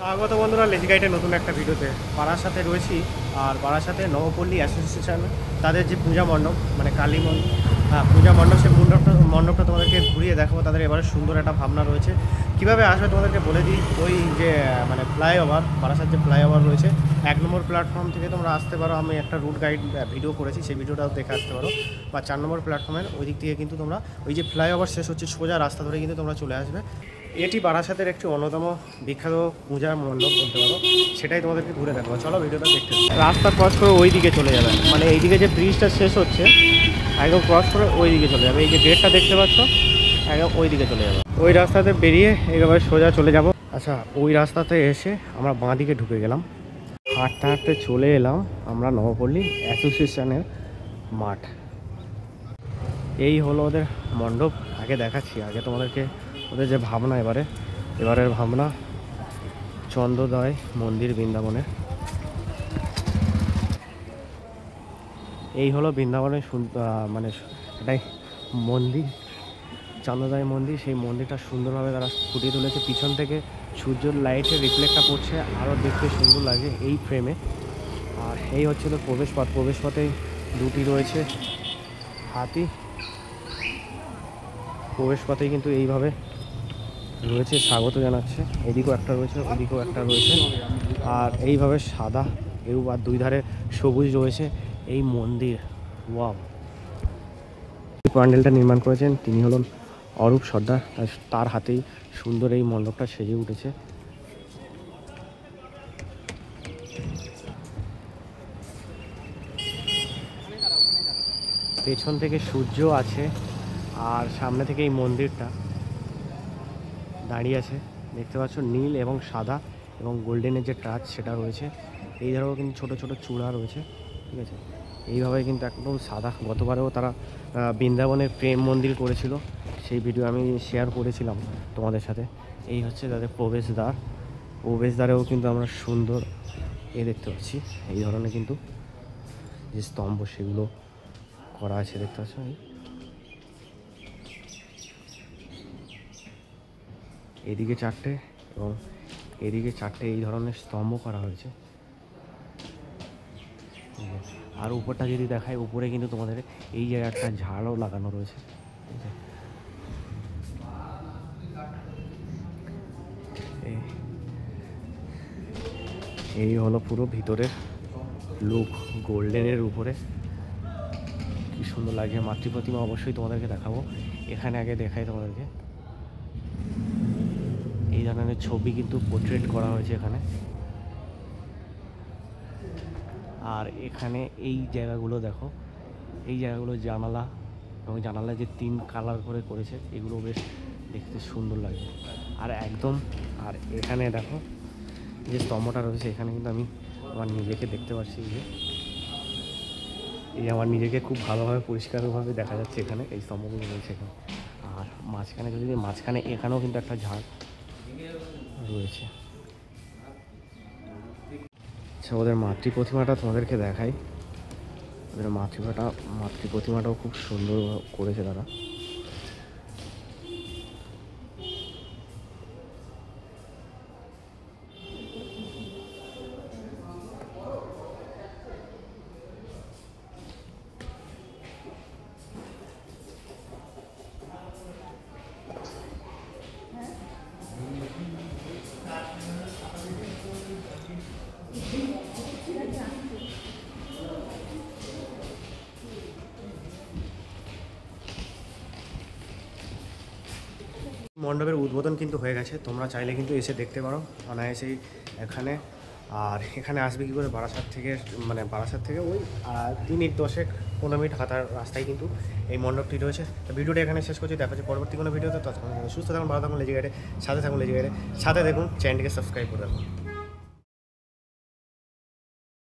স্বাগত বন্ধুরা লেজি গাইডের নতুন একটা ভিডিওতে। বারাসাতে রয়েছি, আর বারাসাতে নবপল্লী অ্যাসোসিয়েশন তাদের যে পূজা মণ্ডপ মানে কালী পূজা মণ্ডপ, সেই মণ্ডপটা তোমাদেরকে ঘুরিয়ে দেখাবো। তাদের এবারে সুন্দর একটা ভাবনা রয়েছে, কীভাবে আসবে তোমাদেরকে বলে দিই। ওই যে মানে ফ্লাইওভার, বারাসাত যে ফ্লাইওভার রয়েছে 1 নম্বর প্ল্যাটফর্ম থেকে তোমরা আসতে পারো। আমি একটা রুট গাইড ভিডিও করেছি, সেই ভিডিওটাও দেখে আসতে পারো। বা 4 নম্বর প্ল্যাটফর্মের ওই দিক থেকে কিন্তু তোমরা ওই যে ফ্লাইওভার শেষ হচ্ছে সোজা রাস্তা ধরে কিন্তু তোমরা চলে আসবে। এটি বারাসাতের একটি অন্যতম বিখ্যাত পূজার মণ্ডপ বলতে পারো, সেটাই তোমাদেরকে ঘুরে দেখাবো। চলো ভিডিওটা দেখতে। রাস্তা ক্রস করে ওই দিকে চলে যাবে, মানে এই দিকে যে ব্রিজটা শেষ হচ্ছে একদম ক্রস করে ওই দিকে চলে যাবে। এই যে গেটটা দেখতে পাচ্ছ একদম ওই দিকে চলে যাবে। ওই রাস্তাতে বেরিয়ে একেবারে সোজা চলে যাব। আচ্ছা, ওই রাস্তাতে এসে আমরা বাঁ দিকে ঢুকে গেলাম, হাঁটতে হাঁটতে চলে এলাম আমরা নবপল্লী অ্যাসোসিয়েশনের মাঠ। এই হলো ওদের মণ্ডপ। আগে দেখাচ্ছি, আগে তোমাদেরকে ওদের যে ভাবনা, এবারের ভাবনা চন্দ্রোদয় মন্দির বৃন্দাবনের। এই হলো বৃন্দাবনের মানে এটাই মন্দির, চন্দ্রোদয় মন্দির। সেই মন্দিরটা সুন্দরভাবে তারা ফুটিয়ে তুলেছে। পিছন থেকে সূর্যের লাইটের রিফ্লেক্টটা পড়ছে, আরও দেখতে সুন্দর লাগে এই ফ্রেমে। আর এই হচ্ছে তো প্রবেশপথ। প্রবেশপথে দুটি রয়েছে হাতি। প্রবেশপথেই কিন্তু এইভাবে রয়েছে, স্বাগত জানাচ্ছে। এদিকেও একটা রয়েছে, ওদিকেও একটা রয়েছে। আর এইভাবে সাদা এরূপ, আর দুই ধারে সবুজ রয়েছে এই মন্দির। ওয়াও! এই প্যান্ডেলটা নির্মাণ করেছেন তিনি হলেন অরূপ সর্দার। তার হাতেই সুন্দর এই মণ্ডপটা সেজে উঠেছে। পেছন থেকে সূর্য আছে, আর সামনে থেকে এই মন্দিরটা দাঁড়িয়ে আছে। দেখতে পাচ্ছ নীল এবং সাদা এবং গোল্ডেনের যে টাচ সেটা রয়েছে। এই ধারেও কিন্তু ছোট ছোট চূড়া রয়েছে, ঠিক আছে। এইভাবে কিন্তু একদম সাদা। গতবারেও তারা বৃন্দাবনের প্রেম মন্দির করেছিল, সেই ভিডিও আমি শেয়ার করেছিলাম তোমাদের সাথে। এই হচ্ছে তাদের প্রবেশদ্বার। প্রবেশদ্বারেও কিন্তু আমরা সুন্দর দেখতে পাচ্ছি এই ধরনের কিন্তু যে স্তম্ভ সেগুলো করা আছে, দেখতে পাচ্ছ। এদিকে 4টে এবং এদিকে 4টে এই ধরনের স্তম্ভ করা হয়েছে। আর উপরটা যদি দেখায়, উপরে কিন্তু তোমাদের এই জায়গায় একটা ঝাড়ও লাগানো রয়েছে। এই হলো পুরো ভিতরের লুক, গোল্ডেনের উপরে কি সুন্দর লাগে। মাতৃ প্রতিমা অবশ্যই তোমাদেরকে দেখাবো। এখানে আগে দেখাই তোমাদেরকে, এই ধরনের ছবি কিন্তু পোর্ট্রেট করা হয়েছে এখানে। আর এখানে এই জায়গাগুলো দেখো, এই জায়গাগুলো জানালা, এবং জানালা যে 3 কালার করে করেছে, এগুলো বেশ দেখতে সুন্দর লাগে। আর একদম, আর এখানে দেখো যে স্তম্ভটা রয়েছে, এখানে কিন্তু আমি আমার নিজেকে দেখতে পাচ্ছি। এই আমার নিজেকে খুব ভালোভাবে পরিষ্কারভাবে দেখা যাচ্ছে এখানে, এই স্তম্ভগুলো রয়েছে এখানে। আর মাঝখানে এখানেও কিন্তু একটা ঝাড় রয়েছে। আচ্ছা, ওদের মাতৃ প্রতিমাটা তোমাদেরকে দেখাই। ওদের মাতৃ প্রতিমাটাও খুব সুন্দর করেছে তারা। মণ্ডপের উদ্বোধন কিন্তু হয়ে গেছে, তোমরা চাইলে কিন্তু এসে দেখতে পারো অনায়াসেই এখানে। আর এখানে আসবে কী করে, বারাসাত থেকে ওই 3-10-15 মিনিট হাঁটার রাস্তায় কিন্তু এই মণ্ডপটি রয়েছে। তো ভিডিওটা এখানে শেষ করছি, দেখা হচ্ছে পরবর্তী কোনো ভিডিওতে। ততক্ষণ সুস্থ থাকুন, ভালো থাকুন, লেজি গাইডে সাথে থাকুন, লেজি গাইডে সাথে দেখুন, চ্যানেলটিকে সাবস্ক্রাইব করে রাখুন।